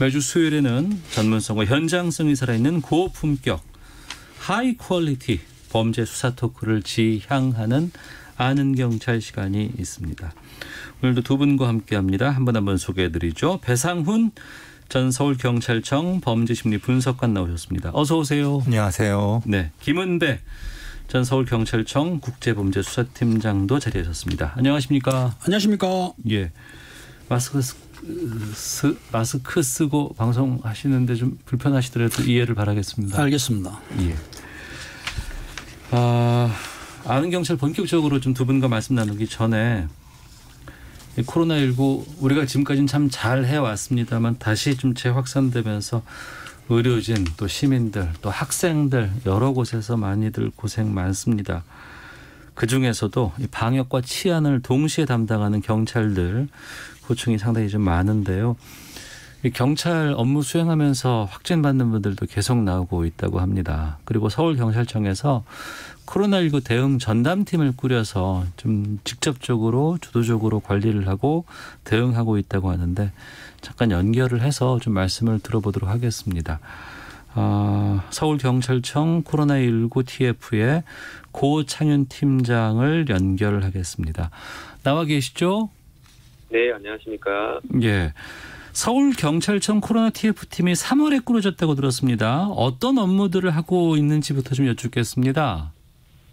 매주 수요일에는 전문성과 현장성이 살아있는 고품격 하이 퀄리티 범죄 수사 토크를 지향하는 아는 경찰 시간이 있습니다. 오늘도 두 분과 함께합니다. 한 분 소개해드리죠. 배상훈 전 서울경찰청 범죄심리 분석관 나오셨습니다. 어서 오세요. 안녕하세요. 네, 김은배 전 서울경찰청 국제범죄수사팀장도 자리하셨습니다. 안녕하십니까? 안녕하십니까? 예, 마스크 쓰고 방송하시는데 좀 불편하시더라도 이해를 바라겠습니다. 알겠습니다. 예. 아는 경찰 본격적으로 좀 두 분과 말씀 나누기 전에 코로나19 우리가 지금까지는 참 잘 해왔습니다만 다시 좀 재확산되면서 의료진 또 시민들 또 학생들 여러 곳에서 많이들 고생 많습니다. 그중에서도 방역과 치안을 동시에 담당하는 경찰들 고충이 상당히 좀 많은데요. 경찰 업무 수행하면서 확진받는 분들도 계속 나오고 있다고 합니다. 그리고 서울경찰청에서 코로나19 대응 전담팀을 꾸려서 좀 직접적으로 주도적으로 관리를 하고 대응하고 있다고 하는데 잠깐 연결을 해서 좀 말씀을 들어보도록 하겠습니다. 서울경찰청 코로나19 TF의 고창윤 팀장을 연결을 하겠습니다. 나와 계시죠? 네, 안녕하십니까? 예. 서울경찰청 코로나 TF팀이 3월에 꾸려졌다고 들었습니다. 어떤 업무들을 하고 있는지부터 좀 여쭙겠습니다.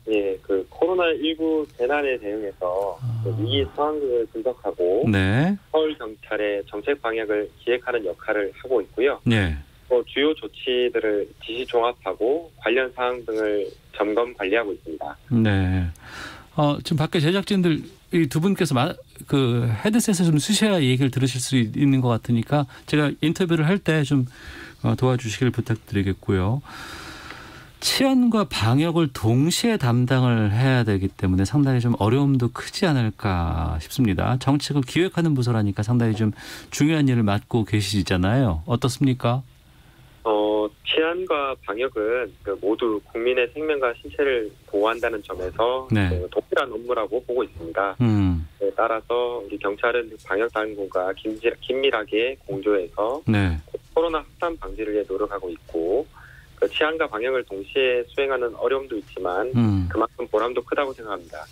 네, 코로나19 재난에 대응해서 위기 상황을 분석하고 네. 서울경찰의 정책 방향을 기획하는 역할을 하고 있고요. 네. 또 주요 조치들을 지시 종합하고 관련 사항 등을 점검 관리하고 있습니다. 네. 지금 밖에 제작진들 이 두 분께서 그 헤드셋을 좀 쓰셔야 얘기를 들으실 수 있는 것 같으니까 제가 인터뷰를 할 때 좀 도와주시길 부탁드리겠고요. 치안과 방역을 동시에 담당을 해야 되기 때문에 상당히 좀 어려움도 크지 않을까 싶습니다. 정책을 기획하는 부서라니까 상당히 좀 중요한 일을 맡고 계시잖아요. 어떻습니까? 치안과 방역은 모두 국민의 생명과 신체를 보호한다는 점에서 네. 동일한 업무라고 보고 있습니다. 따라서 우리 경찰은 방역 당국과 긴밀하게 공조해서 네. 코로나 확산 방지를 위해 노력하고 있고 치안과 방역을 동시에 수행하는 어려움도 있지만 그만큼 보람도 크다고 생각합니다.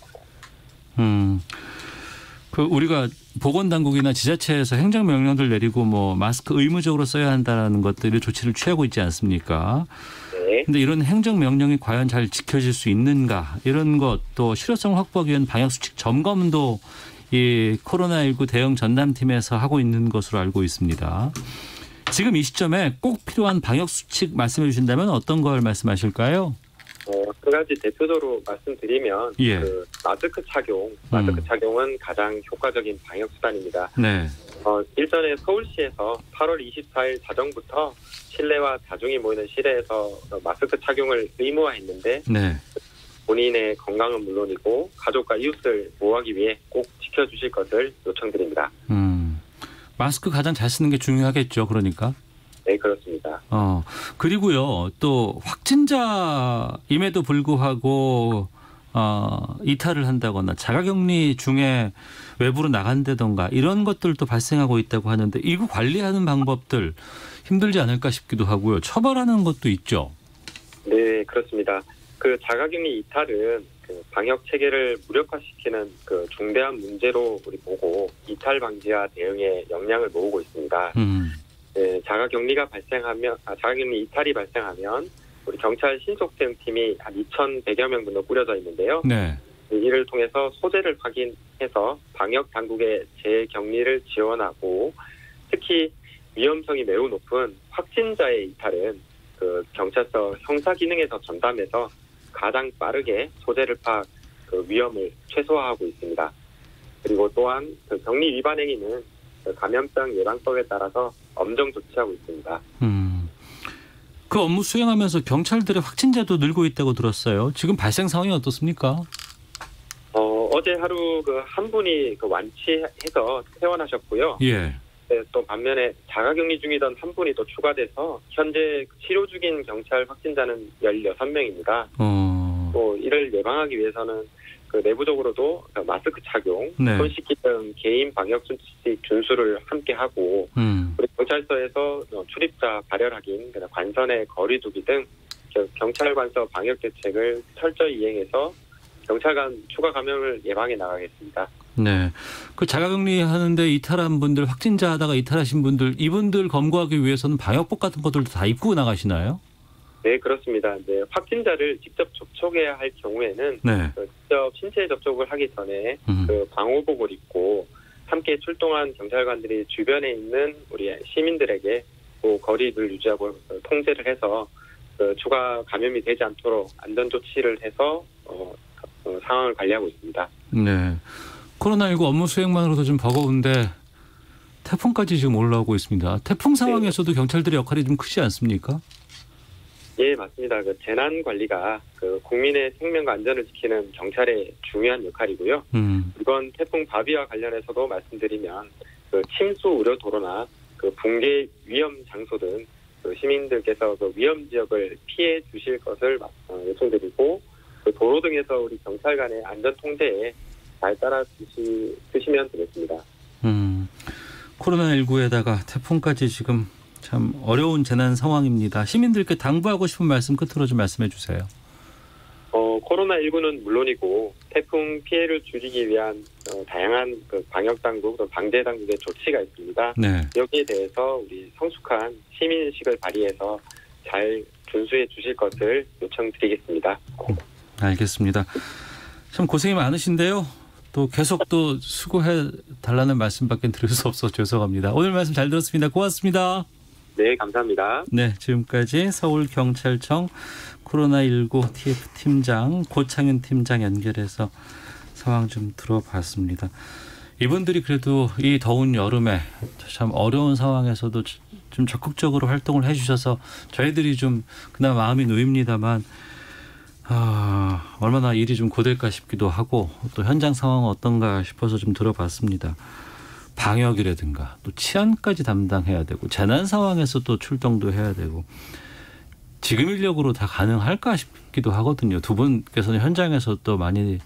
우리가 보건당국이나 지자체에서 행정명령들 내리고 마스크 의무적으로 써야 한다는 것들이 조치를 취하고 있지 않습니까? 네. 그런데 이런 행정명령이 과연 잘 지켜질 수 있는가 이런 것 또 실효성을 확보하기 위한 방역수칙 점검도 이 코로나19 대응 전담팀에서 하고 있는 것으로 알고 있습니다. 지금 이 시점에 꼭 필요한 방역수칙 말씀해 주신다면 어떤 걸 말씀하실까요? 한 가지 대표적으로 말씀드리면 예. 마스크 착용은 가장 효과적인 방역 수단입니다. 네. 일전에 서울시에서 8월 24일 자정부터 실내와 다중이 모이는 실외에서 마스크 착용을 의무화했는데 네. 본인의 건강은 물론이고 가족과 이웃을 보호하기 위해 꼭 지켜주실 것을 요청드립니다. 마스크 가장 잘 쓰는 게 중요하겠죠. 그러니까. 네, 그렇습니다. 그리고요. 또 확진자임에도 불구하고 이탈을 한다거나 자가격리 중에 외부로 나간다던가 이런 것들도 발생하고 있다고 하는데 이거 관리하는 방법들 힘들지 않을까 싶기도 하고요. 처벌하는 것도 있죠. 네, 그렇습니다. 자가격리 이탈은 방역 체계를 무력화시키는 중대한 문제로 우리 보고 이탈 방지와 대응에 역량을 모으고 있습니다. 네, 자가격리 이탈이 발생하면 우리 경찰 신속대응팀이 한 2,100여 명분으로 꾸려져 있는데요. 네. 이를 통해서 소재를 확인해서 방역 당국의 재격리를 지원하고 특히 위험성이 매우 높은 확진자의 이탈은 경찰서 형사 기능에서 전담해서 가장 빠르게 소재를 파악, 위험을 최소화하고 있습니다. 그리고 또한 격리 위반 행위는 감염병 예방법에 따라서 엄정 조치하고 있습니다. 그 업무 수행하면서 경찰들의 확진자도 늘고 있다고 들었어요. 지금 발생 상황이 어떻습니까? 어제 하루 한 분이 완치해서 퇴원하셨고요. 예. 네, 또 반면에 자가격리 중이던 한 분이 또 추가돼서 현재 치료 중인 경찰 확진자는 16명입니다. 또 이를 예방하기 위해서는 그 내부적으로도 마스크 착용, 네. 손 씻기 등 개인 방역 수칙 준수를 함께 하고 우리 경찰서에서 출입자 발열 확인, 관선의 거리 두기 등 경찰관서 방역 대책을 철저히 이행해서 경찰 간 추가 감염을 예방해 나가겠습니다. 네. 그 자가격리 하는데 이탈한 분들, 확진자 하다가 이탈하신 분들, 이분들 검거하기 위해서는 방역복 같은 것들도 다 입고 나가시나요? 네, 그렇습니다. 네, 확진자를 직접 접촉해야 할 경우에는 네. 직접 신체 접촉을 하기 전에 그 방호복을 입고 함께 출동한 경찰관들이 주변에 있는 우리 시민들에게 거리를 유지하고 통제를 해서 추가 감염이 되지 않도록 안전 조치를 해서 상황을 관리하고 있습니다. 네. 코로나19 업무 수행만으로도 좀 버거운데 태풍까지 지금 올라오고 있습니다. 태풍 상황에서도 경찰들의 역할이 좀 크지 않습니까? 예, 맞습니다. 그 재난 관리가 그 국민의 생명과 안전을 지키는 경찰의 중요한 역할이고요. 이번 태풍 바비와 관련해서도 말씀드리면 그 침수 우려 도로나 그 붕괴 위험 장소 등 그 시민들께서 그 위험 지역을 피해 주실 것을 요청드리고 그 도로 등에서 우리 경찰 간의 안전 통제에 잘 따라 주시면 되겠습니다. 코로나19에다가 태풍까지 지금 참 어려운 재난 상황입니다. 시민들께 당부하고 싶은 말씀 끝으로 좀 말씀해 주세요. 코로나19는 물론이고 태풍 피해를 줄이기 위한 다양한 그 방역당국, 방재당국의 조치가 있습니다. 네. 여기에 대해서 우리 성숙한 시민의식을 발휘해서 잘 준수해 주실 것을 요청드리겠습니다. 알겠습니다. 참 고생이 많으신데요. 또 계속 또 수고해 달라는 말씀밖에 드릴 수 없어서 죄송합니다. 오늘 말씀 잘 들었습니다. 고맙습니다. 네, 감사합니다. 네, 지금까지 서울경찰청 코로나19 TF팀장 고창윤 팀장 연결해서 상황 좀 들어봤습니다. 이분들이 그래도 이 더운 여름에 참 어려운 상황에서도 좀 적극적으로 활동을 해주셔서 저희들이 좀 그나마 마음이 놓입니다만 얼마나 일이 좀 고될까 싶기도 하고 또 현장 상황은 어떤가 싶어서 좀 들어봤습니다. 방역이라든가 또 치안까지 담당해야 되고 재난 상황에서 또 출동도 해야 되고 지금 인력으로 다 가능할까 싶기도 하거든요. 두 분께서는 현장에서 또 많이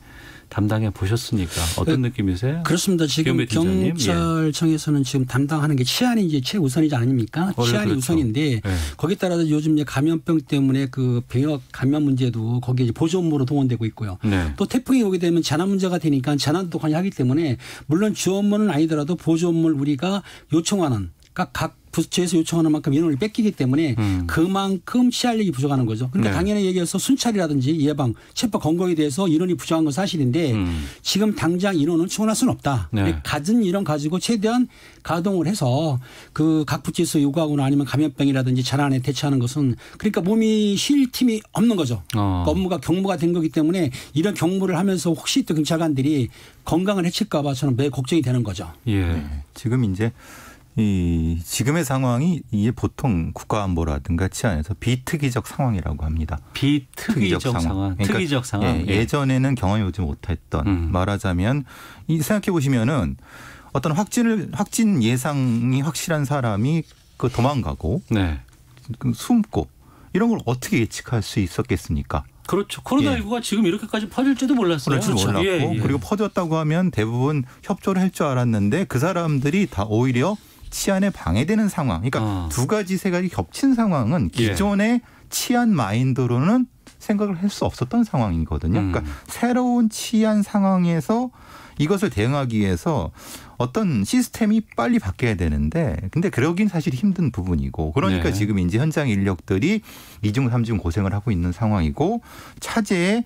담당해 보셨으니까 어떤 느낌이세요? 그렇습니다. 지금 경찰청에서는 지금 담당하는 게 치안이 이제 최우선이지 아닙니까? 치안이 그렇죠. 우선인데 네. 거기에 따라서 요즘 이제 감염병 때문에 그 병역 감염 문제도 거기에 이제 보조 업무로 동원되고 있고요. 네. 또 태풍이 오게 되면 재난 문제가 되니까 재난도 관여하기 때문에 물론 주 업무는 아니더라도 보조 업무를 우리가 요청하는 그러니까 각 부처에서 요청하는 만큼 인원을 뺏기기 때문에 그만큼 치안력이 부족하는 거죠. 그러니까 네. 당연히 얘기해서 순찰이라든지 예방, 체포 검거에 대해서 인원이 부족한 건 사실인데 지금 당장 인원을 충원할 수는 없다. 네. 가진 인원 가지고 최대한 가동을 해서 그 각 부처에서 요구하거나 아니면 감염병이라든지 재난에 대처하는 것은 그러니까 몸이 쉴 틈이 없는 거죠. 그러니까 업무가 경무가 된 거기 때문에 이런 경무를 하면서 혹시 또 경찰관들이 건강을 해칠까 봐 저는 매우 걱정이 되는 거죠. 예. 네. 지금 이제 지금의 상황이 이게 보통 국가안보라든가 치안에서 비특이적 상황이라고 합니다. 비특이적 상황. 그러니까 특이적 상황. 예전에는 경험해 보지 못했던 말하자면 생각해 보시면은 어떤 확진 예상이 확실한 사람이 그 도망가고 네. 숨고 이런 걸 어떻게 예측할 수 있었겠습니까? 그렇죠. 코로나19가 지금 이렇게까지 퍼질지도 몰랐어요. 그렇죠. 몰랐고 그리고 퍼졌다고 하면 대부분 협조를 할 줄 알았는데 그 사람들이 다 오히려 치안에 방해되는 상황. 그러니까 두 가지 세 가지 겹친 상황은 기존의 치안 마인드로는 생각을 할 수 없었던 상황이거든요. 그러니까 새로운 치안 상황에서 이것을 대응하기 위해서 어떤 시스템이 빨리 바뀌어야 되는데 근데 그러긴 사실 힘든 부분이고 그러니까 네. 지금 이제 현장 인력들이 2중 3중 고생을 하고 있는 상황이고 차제에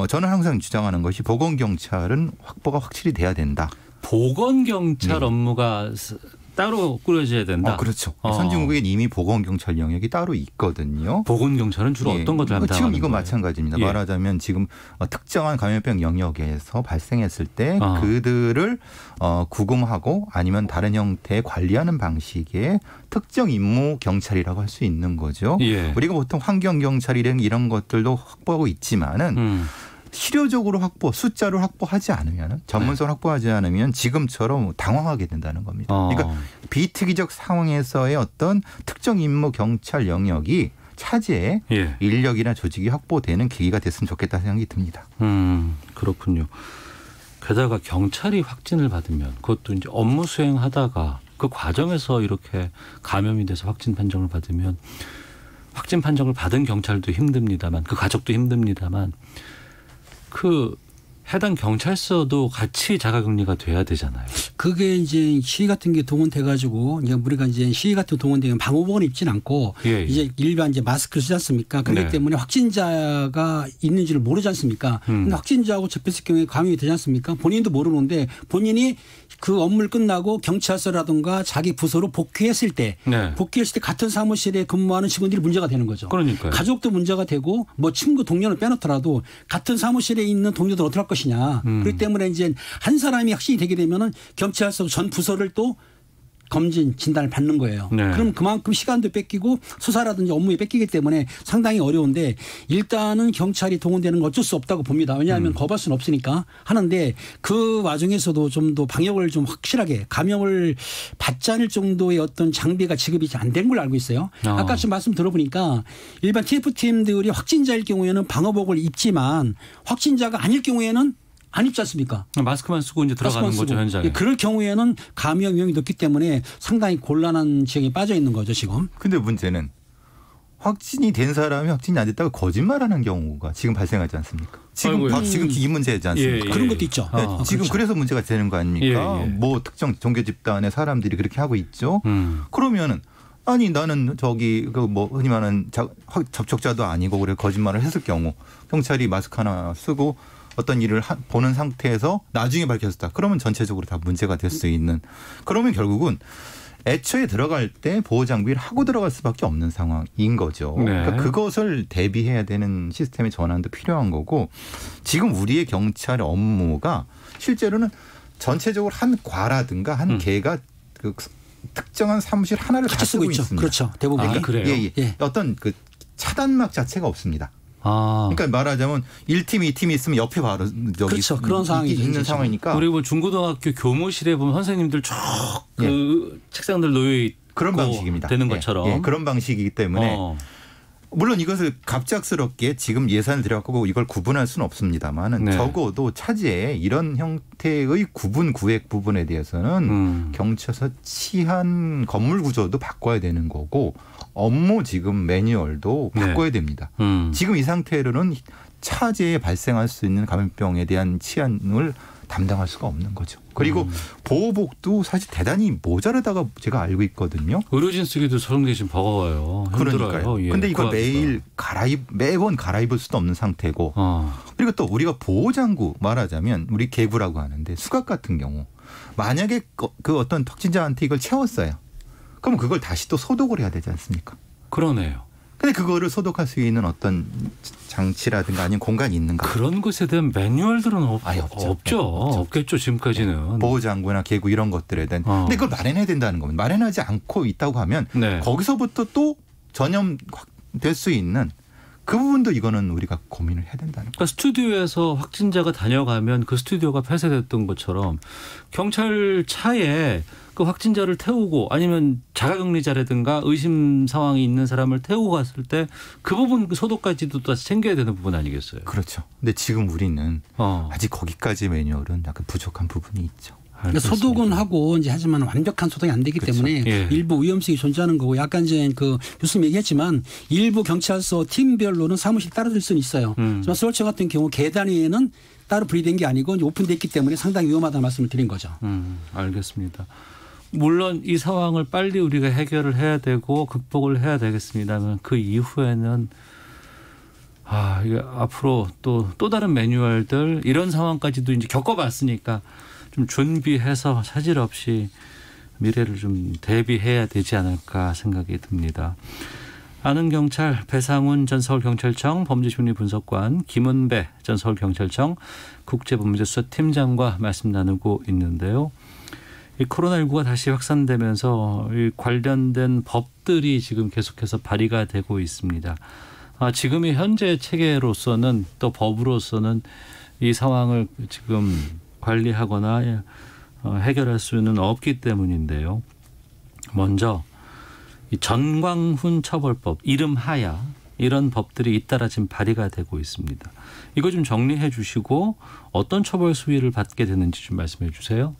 저는 항상 주장하는 것이 보건경찰은 확보가 확실히 돼야 된다. 보건경찰 네. 업무가 따로 꾸려져야 된다. 그렇죠. 선진국엔 이미 보건경찰 영역이 따로 있거든요. 보건경찰은 주로 어떤 것을 담당하는 지금 이거 거예요? 마찬가지입니다. 말하자면 지금 특정한 감염병 영역에서 발생했을 때 그들을 구금하고 아니면 다른 형태의 관리하는 방식의 특정 임무 경찰이라고 할 수 있는 거죠. 예. 우리가 보통 환경경찰이랑 이런 것들도 확보하고 있지만은 실효적으로 숫자로 확보하지 않으면 전문성을 확보하지 않으면 지금처럼 당황하게 된다는 겁니다. 그러니까 비특이적 상황에서의 어떤 특정 임무 경찰 영역이 차제에 예. 인력이나 조직이 확보되는 계기가 됐으면 좋겠다 생각이 듭니다. 그렇군요. 게다가 경찰이 확진을 받으면 그것도 이제 업무 수행하다가 그 과정에서 이렇게 감염이 돼서 확진 판정을 받으면 확진 판정을 받은 경찰도 힘듭니다만 그 가족도 힘듭니다만 그 해당 경찰서도 같이 자가격리가 돼야 되잖아요. 그게 이제 시위 같은 게 동원돼가지고 이제 우리가 이제 시위 같은 동원되면 방호복을 입지는 않고 예. 이제 일반 이제 마스크를 쓰지 않습니까? 그렇기 네. 때문에 확진자가 있는지를 모르지 않습니까? 근데 확진자하고 접했을 경우에 감염이 되지 않습니까? 본인도 모르는데 본인이 그 업무를 끝나고 경찰서라든가 자기 부서로 복귀했을 때 네. 복귀했을 때 같은 사무실에 근무하는 직원들이 문제가 되는 거죠. 그러니까요. 가족도 문제가 되고 뭐 친구 동료를 빼놓더라도 같은 사무실에 있는 동료들 어떻게 할 것이냐. 그렇기 때문에 이제 한 사람이 확진이 되게 되면은 경찰서 전 부서를 또 검진 진단을 받는 거예요. 네. 그럼 그만큼 시간도 뺏기고 수사라든지 업무에 뺏기기 때문에 상당히 어려운데 일단은 경찰이 동원되는 건 어쩔 수 없다고 봅니다. 왜냐하면 거부할 수는 없으니까 하는데 그 와중에서도 좀 더 방역을 좀 확실하게 감염을 받지 않을 정도의 어떤 장비가 지급이 안 된 걸로 알고 있어요. 아까 지금 말씀 들어보니까 일반 TF팀들이 확진자일 경우에는 방호복을 입지만 확진자가 아닐 경우에는 안 입지 않습니까? 마스크만 쓰고 이제 들어가는 거죠, 현장에. 그럴 경우에는 감염 위험이 높기 때문에 상당히 곤란한 지형에 빠져 있는 거죠, 지금. 근데 문제는 확진이 된 사람이 확진이 안 됐다고 거짓말하는 경우가 지금 발생하지 않습니까? 지금 이 문제지 않습니까? 그런 것도 있죠. 네, 지금 그렇죠. 그래서 문제가 되는 거 아닙니까? 뭐 특정 종교 집단의 사람들이 그렇게 하고 있죠. 그러면은 아니 나는 저기 그 뭐 흔히 말하는 접촉자도 아니고 그래 거짓말을 했을 경우 경찰이 마스크 하나 쓰고 어떤 일을 보는 상태에서 나중에 밝혀졌다. 그러면 전체적으로 다 문제가 될 수 있는. 그러면 결국은 애초에 들어갈 때 보호장비를 하고 들어갈 수밖에 없는 상황인 거죠. 네. 그러니까 그것을 대비해야 되는 시스템의 전환도 필요한 거고 지금 우리의 경찰의 업무가 실제로는 전체적으로 한 과라든가 한 개가 그 특정한 사무실 하나를 다 쓰고 있죠. 있습니다. 그렇죠. 대부분. 그래요? 예. 어떤 그 차단막 자체가 없습니다. 그러니까 말하자면 1팀, 2팀이 있으면 옆에 바로 저기 그렇죠. 그런 상황이 있는 상황이니까. 우리 뭐 중고등학교 교무실에 보면 선생님들 쭉 그 책상들 놓여 있고 그런 방식입니다. 되는 것처럼. 그런 방식이기 때문에 물론 이것을 갑작스럽게 지금 예산을 들여갖고 이걸 구분할 수는 없습니다만은 적어도 차제에 이런 형태의 구분 구획 부분에 대해서는 경찰서 치안 건물 구조도 바꿔야 되는 거고 업무 지금 매뉴얼도 바꿔야 됩니다. 지금 이 상태로는 차제에 발생할 수 있는 감염병에 대한 치안을 담당할 수가 없는 거죠. 그리고 보호복도 사실 대단히 모자르다가 제가 알고 있거든요. 의료진 쓰기도 소용되게 지금 버거워요. 그러니까요. 그런데 이걸 매번 갈아입을 수도 없는 상태고 그리고 또 우리가 보호장구 말하자면 우리 개구라고 하는데 수갑 같은 경우 만약에 그 어떤 확진자한테 이걸 채웠어요. 그럼 그걸 다시 또 소독을 해야 되지 않습니까? 그러네요. 근데 그거를 소독할 수 있는 어떤 장치라든가 아니면 공간이 있는가? 그런 것에 대한 매뉴얼들은 없겠죠. 지금까지는. 보호장구나 개구 이런 것들에 대한. 근데 그걸 마련해야 된다는 겁니다. 마련하지 않고 있다고 하면 거기서부터 또 전염될 수 있는 그 부분도 이거는 우리가 고민을 해야 된다는 거죠. 그러니까 스튜디오에서 확진자가 다녀가면 그 스튜디오가 폐쇄됐던 것처럼 경찰 차에 그 확진자를 태우고 아니면 자가격리자라든가 의심 상황이 있는 사람을 태우고 갔을 때 그 부분 소독까지도 또 챙겨야 되는 부분 아니겠어요? 그렇죠. 근데 지금 우리는 아직 거기까지 매뉴얼은 약간 부족한 부분이 있죠. 그러니까 소독은 하고 이제 하지만 완벽한 소독이 안 되기 때문에 일부 위험성이 존재하는 거고 약간 이제 그 교수님 얘기했지만 일부 경찰서 팀별로는 사무실 따로 될 수는 있어요. 하지만 서울청 같은 경우 계단위에는 따로 분리된 게 아니고 이제 오픈돼 있기 때문에 상당히 위험하다는 말씀을 드린 거죠. 알겠습니다. 물론 이 상황을 빨리 우리가 해결을 해야 되고 극복을 해야 되겠습니다만 그 이후에는 이게 앞으로 또 다른 매뉴얼들 이런 상황까지도 이제 겪어봤으니까 좀 준비해서 차질 없이 미래를 좀 대비해야 되지 않을까 생각이 듭니다. 아는 경찰 배상훈 전 서울경찰청 범죄심리분석관, 김은배 전 서울경찰청 국제범죄수사 팀장과 말씀 나누고 있는데요. 이 코로나19가 다시 확산되면서 이 관련된 법들이 지금 계속해서 발의가 되고 있습니다. 지금의 현재 체계로서는 또 법으로서는 이 상황을 지금 관리하거나 해결할 수는 없기 때문인데요. 먼저 이 전광훈 처벌법 이름하야 이런 법들이 잇따라 지금 발의가 되고 있습니다. 이거 좀 정리해 주시고 어떤 처벌 수위를 받게 되는지 좀 말씀해 주세요.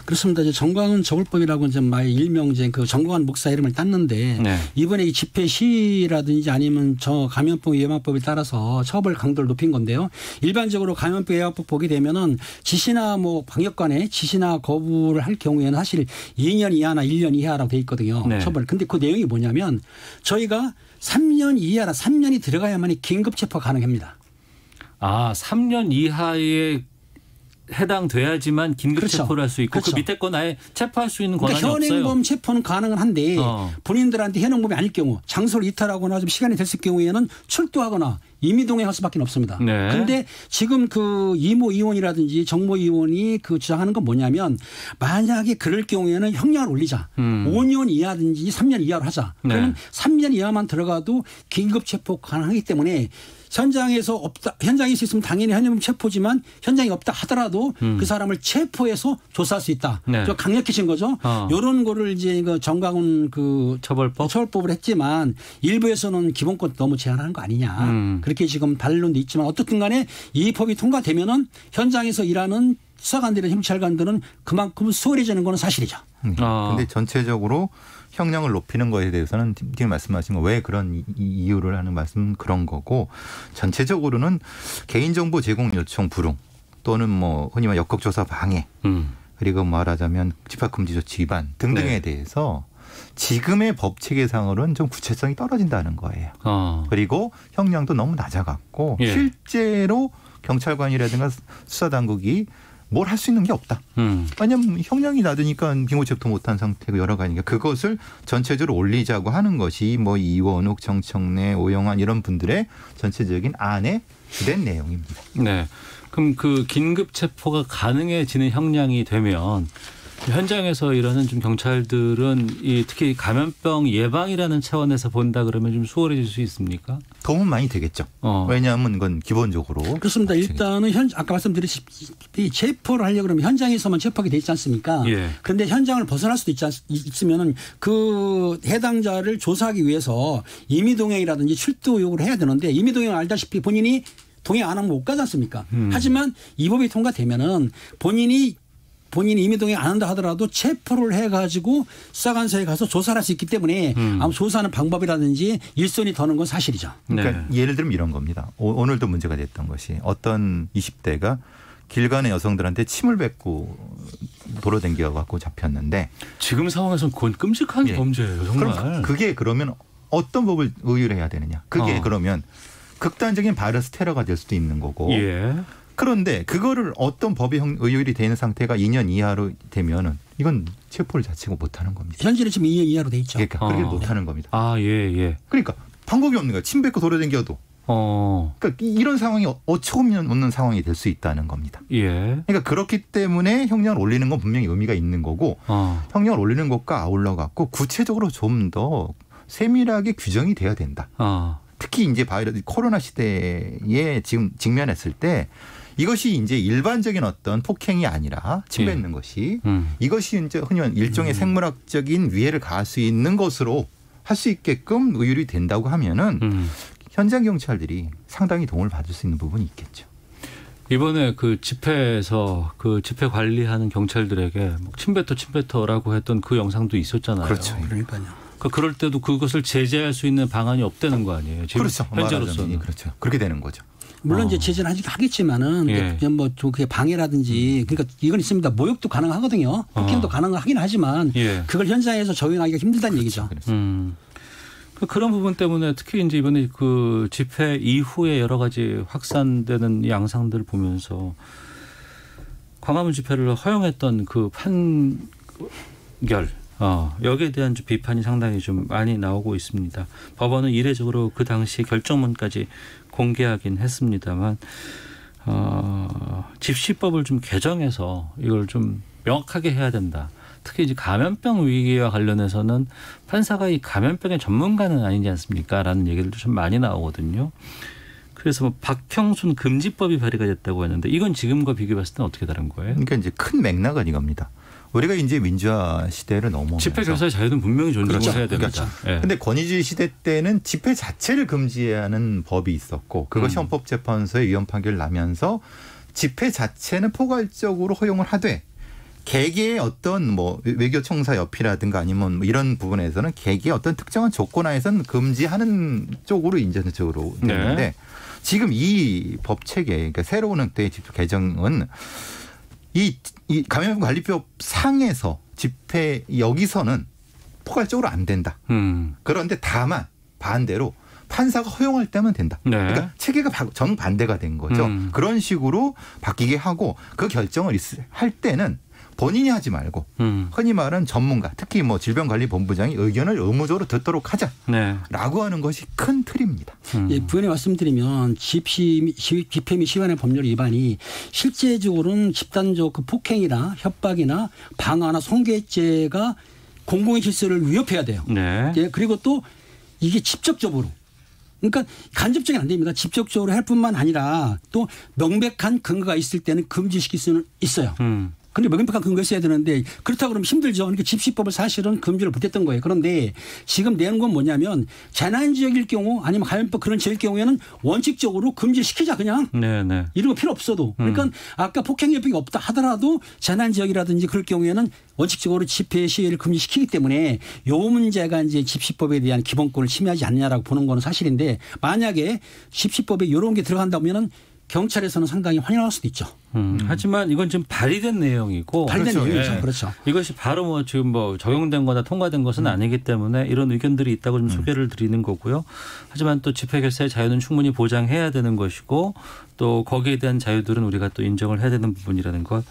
그렇습니다. 이제 정광훈 처벌법이라고 이제 일명 이제 그 정광훈 목사 이름을 땄는데 네. 이번에 이 집회 시위라든지 아니면 저 감염병 예방법에 따라서 처벌 강도를 높인 건데요. 일반적으로 감염병 예방법 보게 되면은 지시나 뭐 방역관의 지시나 거부를 할 경우에는 사실 2년 이하나 1년 이하라고 돼 있거든요. 네. 처벌. 근데 그 내용이 뭐냐면 저희가 3년 이하라 3년이 들어가야만이 긴급 체포 가능합니다. 아, 3년 이하의 해당돼야지만 긴급 그렇죠. 체포를 할 수 있고 그렇죠. 그 밑에 건 아예 체포할 수 있는 권한이 그러니까 현행범 없어요. 체포는 가능은 한데 본인들한테 현행범이 아닐 경우 장소를 이탈하거나 좀 시간이 됐을 경우에는 출두하거나 임의동행할 수밖에 없습니다. 그런데 네. 지금 그 이모 의원이라든지 정모 의원이 그 주장하는 건 뭐냐면 만약에 그럴 경우에는 형량을 올리자. 5년 이하든지 3년 이하로 하자. 그러면 3년 이하만 들어가도 긴급 체포 가능하기 때문에 현장에서 없다, 현장에 있으면 당연히 현행범 체포지만 현장이 없다 하더라도 그 사람을 체포해서 조사할 수 있다. 네. 좀 강력해진 거죠. 이런 거를 이제 그 정광훈 그 처벌법을 했지만 일부에서는 기본권 너무 제한하는 거 아니냐. 그렇게 지금 반론도 있지만 어떻든 간에 이 법이 통과되면은 현장에서 일하는 수사관들이나 경찰관들은 그만큼 수월해지는 건 사실이죠. 그런데 전체적으로 형량을 높이는 거에 대해서는 지금 말씀하신 거 왜 그런 이유를 하는 말씀은 그런 거고 전체적으로는 개인정보 제공 요청 불응 또는 뭐 흔히 말 역학조사 방해 그리고 말하자면 집합금지 조치 위반 등등에 대해서 지금의 법 체계상으로는 좀 구체성이 떨어진다는 거예요. 그리고 형량도 너무 낮아갖고 실제로 경찰관이라든가 수사당국이 뭘 할 수 있는 게 없다. 왜냐하면 형량이 낮으니까 빙고체포 못한 상태고 여러 가지니까 그것을 전체적으로 올리자고 하는 것이 뭐 이원욱, 정청래, 오영환 이런 분들의 전체적인 안에 주된 내용입니다. 네. 그럼 그 긴급 체포가 가능해지는 형량이 되면 현장에서 일하는 좀 경찰들은 이 특히 감염병 예방이라는 차원에서 본다 그러면 좀 수월해질 수 있습니까? 도움 많이 되겠죠. 왜냐하면 그건 기본적으로. 그렇습니다. 일단은 아까 말씀드렸듯이 체포를 하려고 그러면 현장에서만 체포하게 돼 있지 않습니까? 그런데 현장을 벗어날 수도 있으면은 그 해당자를 조사하기 위해서 임의동행이라든지 출두 요구를 해야 되는데 임의동행을 알다시피 본인이 동행 안 하면 못 가지 않습니까? 하지만 이 법이 통과되면은 본인이 임의동행 안 한다 하더라도 체포를 해가지고 수사관서에 가서 조사를 할 수 있기 때문에 아마 조사하는 방법이라든지 일손이 더는 건 사실이죠. 그러니까 예를 들면 이런 겁니다. 오늘도 문제가 됐던 것이 어떤 20대가 길 가는 여성들한테 침을 뱉고 돌아다녀 갖고 잡혔는데 지금 상황에서는 그건 끔찍한 범죄예요. 정말. 그럼 그게 그러면 어떤 법을 의율해야 되느냐. 그게 그러면 극단적인 바이러스 테러가 될 수도 있는 거고. 그런데 그거를 어떤 법이 의율이 되는 상태가 2년 이하로 되면은 이건 체포를 자체가 못하는 겁니다. 현재는 지금 2년 이하로 돼 있죠. 그러니까 그렇게 못하는 겁니다. 그러니까 방법이 없는 거야. 침 뱉고 돌아다녀도. 그러니까 이런 상황이 어처구니 없는 상황이 될 수 있다는 겁니다. 그러니까 그렇기 때문에 형량을 올리는 건 분명히 의미가 있는 거고 형량을 올리는 것과 아울러 갖고 구체적으로 좀 더 세밀하게 규정이 돼야 된다. 특히 이제 코로나 시대에 지금 직면했을 때 이것이 이제 일반적인 어떤 폭행이 아니라 침 뱉는 것이 이것이 이제 흔히 일종의 생물학적인 위해를 가할 수 있는 것으로 할 수 있게끔 의율이 된다고 하면은 현장 경찰들이 상당히 도움을 받을 수 있는 부분이 있겠죠. 이번에 그 집회에서 그 집회 관리하는 경찰들에게 침뱉어라고 했던 그 영상도 있었잖아요. 그렇죠. 그러니까요. 그럴 때도 그것을 제재할 수 있는 방안이 없다는 거 아니에요? 지금 그렇죠. 현재로서는. 그렇죠. 그렇게 되는 거죠. 물론 이제 제재는 하겠지만은 뭐 그게 방해라든지 그러니까 이건 있습니다. 모욕도 가능하거든요. 폭행도 가능하긴 하지만 그걸 현장에서 적용하기가 힘들다는 얘기죠. 그런 부분 때문에 특히 이제 이번에 그 집회 이후에 여러 가지 확산되는 양상들을 보면서 광화문 집회를 허용했던 그 판결 여기에 대한 좀 비판이 상당히 좀 많이 나오고 있습니다. 법원은 이례적으로 그 당시 결정문까지 공개하긴 했습니다만 집시법을 좀 개정해서 이걸 좀 명확하게 해야 된다. 특히 이제 감염병 위기와 관련해서는 판사가 이 감염병의 전문가는 아니지 않습니까?라는 얘기들도 좀 많이 나오거든요. 그래서 뭐 박형순 금지법이 발의가 됐다고 했는데 이건 지금과 비교했을 때는 어떻게 다른 거예요? 그러니까 이제 큰 맥락은 이겁니다. 우리가 이제 민주화 시대를 넘어오면서 집회 결사의 자유는 분명히 존중해야 됩니다. 그렇죠. 그런데 권위주의 시대 때는 집회 자체를 금지하는 법이 있었고 그것이 헌법재판소의 위헌 판결을 나면서 집회 자체는 포괄적으로 허용을 하되 개개의 어떤 뭐 외교청사 옆이라든가 아니면 뭐 이런 부분에서는 개개의 어떤 특정한 조건 하에서는 금지하는 쪽으로 인전적으로 되는데 네. 지금 이 법 체계, 그러니까 새로운 형태의 집회 개정은 이 감염병 관리법 상에서 집회 여기서는 포괄적으로 안 된다. 그런데 다만 반대로 판사가 허용할 때만 된다. 네. 그러니까 체계가 정반대가 된 거죠. 그런 식으로 바뀌게 하고 그 결정을 할 때는 본인이 하지 말고 흔히 말하는 전문가 특히 뭐 질병관리본부장이 의견을 의무적으로 듣도록 하자라고 네. 하는 것이 큰 틀입니다. 예, 부연에 말씀드리면 집회 및 시위원의 법률 위반이 실제적으로는 집단적 그 폭행이나 협박이나 방화나 성괴죄가 공공의 질서를 위협해야 돼요. 네. 예, 그리고 또 이게 직접적으로 그러니까 간접적인 안 됩니다. 직접적으로 할 뿐만 아니라 또 명백한 근거가 있을 때는 금지시킬 수는 있어요. 근데 명백한 근거가 있어야 되는데 그렇다고 그러면 힘들죠. 그러니까 집시법을 사실은 금지를 못했던 거예요. 그런데 지금 내는 건 뭐냐면 재난지역일 경우 아니면 감염법 그런 지역일 경우에는 원칙적으로 금지시키자 그냥. 네네. 이런 거 필요 없어도. 그러니까 아까 폭행 협박이 없다 하더라도 재난지역이라든지 그럴 경우에는 원칙적으로 집회 시위를 금지시키기 때문에 요 문제가 이제 집시법에 대한 기본권을 침해하지 않냐라고 보는 건 사실인데 만약에 집시법에 이런 게 들어간다면은 경찰에서는 상당히 환영할 수도 있죠. 하지만 이건 지금 발의된 내용이고. 발의된 그렇죠. 내용이죠. 예. 그렇죠. 이것이 바로 뭐 지금 뭐 적용된 거나 통과된 것은 아니기 때문에 이런 의견들이 있다고 좀 소개를 드리는 거고요. 하지만 또 집회 결사의 자유는 충분히 보장해야 되는 것이고 또 거기에 대한 자유들은 우리가 또 인정을 해야 되는 부분이라는 것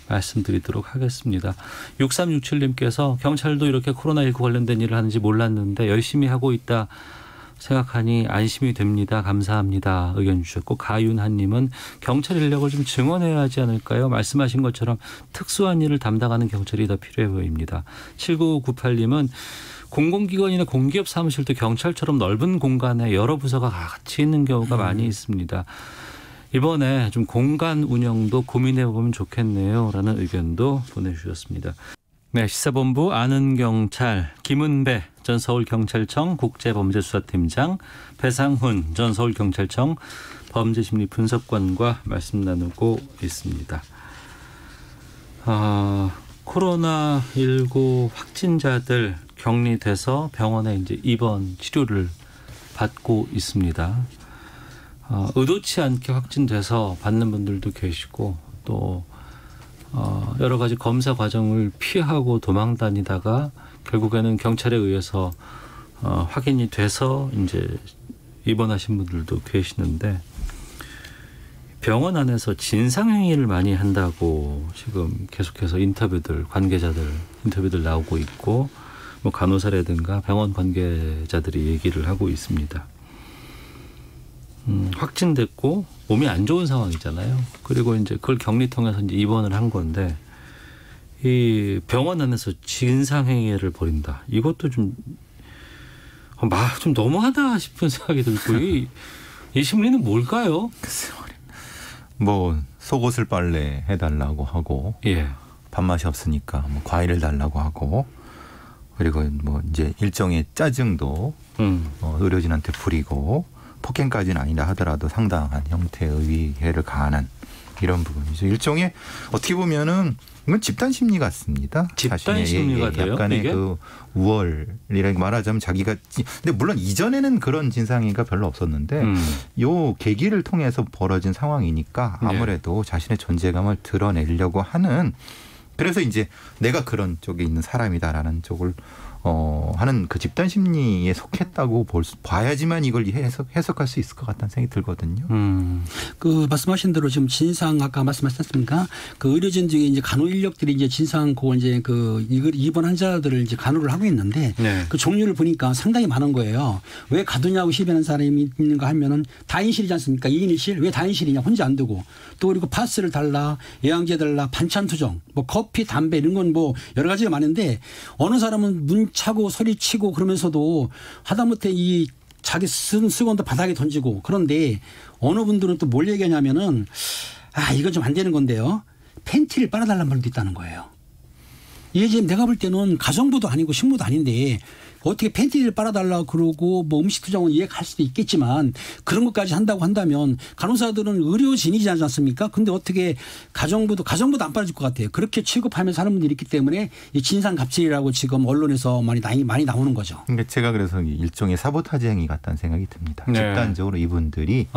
말씀드리도록 하겠습니다. 6367님께서 경찰도 이렇게 코로나19 관련된 일을 하는지 몰랐는데 열심히 하고 있다. 생각하니 안심이 됩니다. 감사합니다. 의견 주셨고 가윤하님은 경찰 인력을 좀 증원해야 하지 않을까요? 말씀하신 것처럼 특수한 일을 담당하는 경찰이 더 필요해 보입니다. 7998님은 공공기관이나 공기업 사무실도 경찰처럼 넓은 공간에 여러 부서가 같이 있는 경우가 많이 있습니다. 이번에 좀 공간 운영도 고민해 보면 좋겠네요. 라는 의견도 보내주셨습니다. 네, 시사본부 아는 경찰 김은배 전 서울경찰청 국제범죄수사팀장, 배상훈 전 서울경찰청 범죄심리분석관과 말씀 나누고 있습니다. 코로나19 확진자들 격리돼서 병원에 이제 입원 치료를 받고 있습니다. 의도치 않게 확진돼서 받는 분들도 계시고 또 여러 가지 검사 과정을 피하고 도망 다니다가 결국에는 경찰에 의해서 확인이 돼서 이제 입원하신 분들도 계시는데 병원 안에서 진상행위를 많이 한다고 지금 계속해서 관계자들 인터뷰들 나오고 있고 뭐 간호사라든가 병원 관계자들이 얘기를 하고 있습니다. 확진됐고 몸이 안 좋은 상황이잖아요. 그리고 이제 그걸 격리 통해서 이제 입원을 한 건데 이 병원 안에서 진상행위를 벌인다. 이것도 좀 너무하다 싶은 생각이 들고 이 심리는 뭘까요? 글쎄요. 뭐 속옷을 빨래 해달라고 하고 예. 밥맛이 없으니까 뭐 과일을 달라고 하고 그리고 뭐 이제 일종의 짜증도 의료진한테 부리고 폭행까지는 아니라 하더라도 상당한 형태의 위해를 가하는 이런 부분이죠. 일종의 어떻게 보면은 이건 집단 심리 같습니다. 집단 심리가 돼요? 약간의 이게? 그 우월이라고 말하자면 자기가 근데 물론 이전에는 그런 진상이가 별로 없었는데 요 계기를 통해서 벌어진 상황이니까 아무래도 자신의 존재감을 드러내려고 하는 그래서 이제 내가 그런 쪽에 있는 사람이다라는 쪽을 하는 그 집단 심리에 속했다고 봐야지만 이걸 해석할 수 있을 것 같다는 생각이 들거든요. 그 말씀하신 대로 지금 진상 아까 말씀하셨습니까? 그 의료진 중에 이제 간호 인력들이 이제 진상 이제 그 입원 환자들을 이제 간호를 하고 있는데 네. 그 종류를 보니까 상당히 많은 거예요. 왜 가두냐고 시비하는 사람이 있는가 하면은 다인실이지 않습니까? 2인 1실 왜 다인실이냐 혼자 안 두고 또 그리고 파스를 달라 영양제 달라 반찬 투정 뭐 커피 담배 이런 건 뭐 여러 가지가 많은데 어느 사람은 문 차고 소리치고 그러면서도 하다못해 이 자기 쓴 수건도 바닥에 던지고 그런데 어느 분들은 또 뭘 얘기하냐면은 이건 좀 안 되는 건데요. 팬티를 빨아달라는 말도 있다는 거예요. 이게 지금 내가 볼 때는 가정부도 아니고 식모도 아닌데 어떻게 팬티를 빨아달라고 그러고 뭐 음식 투정은 이해할 수도 있겠지만 그런 것까지 한다고 한다면 간호사들은 의료진이지 않습니까? 근데 어떻게 가정부도 안 빨아줄 것 같아요. 그렇게 취급하면서 하는 분들이 있기 때문에 이 진상갑질이라고 지금 언론에서 많이 나오는 거죠. 그러니까 제가 그래서 일종의 사보타지 행위 같다는 생각이 듭니다. 네. 집단적으로 이분들이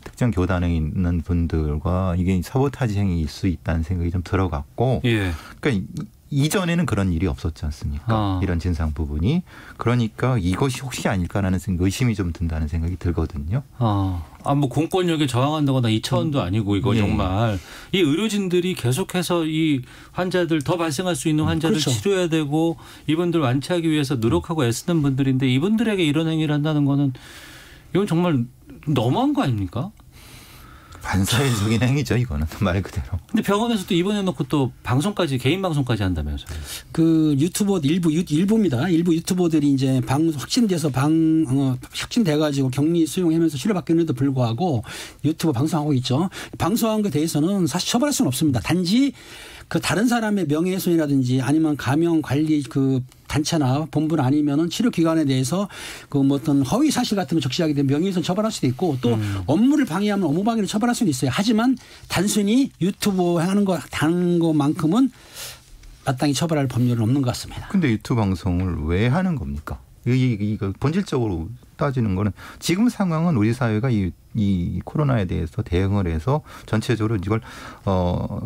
특정 교단에 있는 분들과 이게 사보타지 행위일 수 있다는 생각이 좀 들어갔고 예. 그러니까 이전에는 그런 일이 없었지 않습니까? 이런 진상 부분이. 그러니까 이것이 혹시 아닐까라는 의심이 좀 든다는 생각이 들거든요. 뭐 공권력에 저항한다거나 이 차원도 아니고 이거 예. 정말 이 의료진들이 계속해서 이 환자들 더 발생할 수 있는 환자들 그렇죠. 치료해야 되고 이분들 완치하기 위해서 노력하고 애쓰는 분들인데 이분들에게 이런 행위를 한다는 거는 이건 정말 너무한 거 아닙니까? 반사회적인 행위죠, 이거는 말 그대로. 근데 병원에서도 입원해놓고 또 방송까지 개인 방송까지 한다면서요? 그 유튜버 일부입니다. 일부 유튜버들이 이제 확진돼서 확진돼가지고 격리 수용하면서 치료받기는데도 불구하고 유튜브 방송하고 있죠. 방송한 것에 대해서는 사실 처벌할 수는 없습니다. 단지 그 다른 사람의 명예훼손이라든지 아니면 감염 관리 그 단체나 본부나 아니면은 치료 기관에 대해서 그 뭐 어떤 허위 사실 같은 거 적시하게 되면 명예훼손 처벌할 수도 있고 또 업무를 방해하면 업무 방해를 처벌할 수는 있어요. 하지만 단순히 유튜브 하는 거 다른 것만큼은 마땅히 처벌할 법률은 없는 것 같습니다. 근데 유튜브 방송을 왜 하는 겁니까? 이거 본질적으로 따지는 거는 지금 상황은 우리 사회가 이 코로나에 대해서 대응을 해서 전체적으로 이걸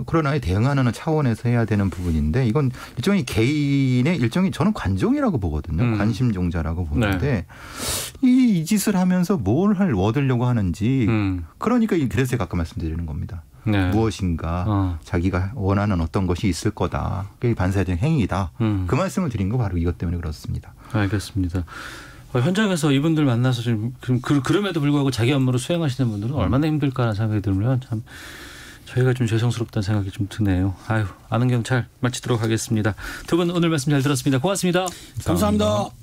코로나에 대응하는 차원에서 해야 되는 부분인데 이건 일종의 개인의 일종의 저는 관종이라고 보거든요. 관심종자라고 보는데 네. 이 짓을 하면서 뭘 얻으려고 하는지 그러니까 그래서 제가 아까 말씀드리는 겁니다. 네. 무엇인가 자기가 원하는 어떤 것이 있을 거다. 그게 반사회적 행위다. 그 말씀을 드린 거 바로 이것 때문에 그렇습니다. 알겠습니다. 현장에서 이분들 만나서 좀 그럼에도 불구하고 자기 업무를 수행하시는 분들은 얼마나 힘들까라는 생각이 들면 참 저희가 좀 죄송스럽다는 생각이 좀 드네요. 아는 경찰 마치도록 하겠습니다. 두 분 오늘 말씀 잘 들었습니다. 고맙습니다. 감사합니다.